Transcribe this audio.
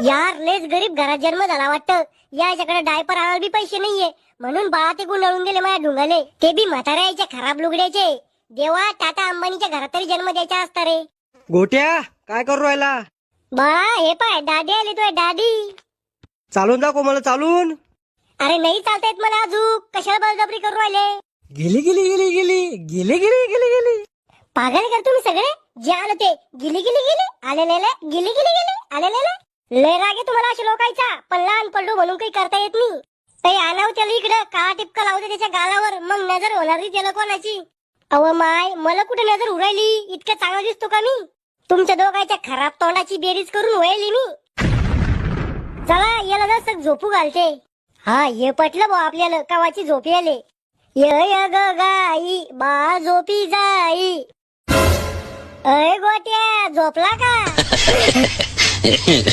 यार लेच गरीब घरात जन्म झाला वाटतं. याच्याकडे डायपर आणायला बी पैसे नाहीये, म्हणून बाळा ते गुंडाळून गेले माझ्या ढुंगाले, ते बी म्हाताऱ्याचे खराब लुगड्याचे. देवा, टाटा अंबानीच्या घरात तरी जन्म द्यायचा असता रे. गोट्या काय करू राहिला? बाळा हे पाय, दादी आली तुझ्या दादी. चालून दाखव मला, चालून. अरे नाही चालता येत मला अजून, कशाला बळजबरी करू राहिले? गेली गेली गेली गेली गेली गेली गेली गेली. पागल कर तुम्ही सगळे. जे आलं ते गिली गिली गेले, आलेले गिली गिली गेले, आलेले. लय राग आहे तुम्हाला अशा लोकांचा, पण लहान पडलो म्हणून काही करता येत नाही. काही आणाव त्याला इकडं, काळा टिपका लावते त्याच्या गालावर, मग नजर होणार नाही त्याला कोणाची. अव माय, मला कुठे नजर उरायली? इतकं चांगला दिसतो का मी? तुमच्या दोघांच्या खराब तोंडाची बेरीज करून व्हायली मी. चला याला जसं झोपू घालते. हा ये पटलं भाऊ आपल्याला, कवाची झोपी आले. य ग गाई बा झोपी जाई. अय गोट्या झोपला का?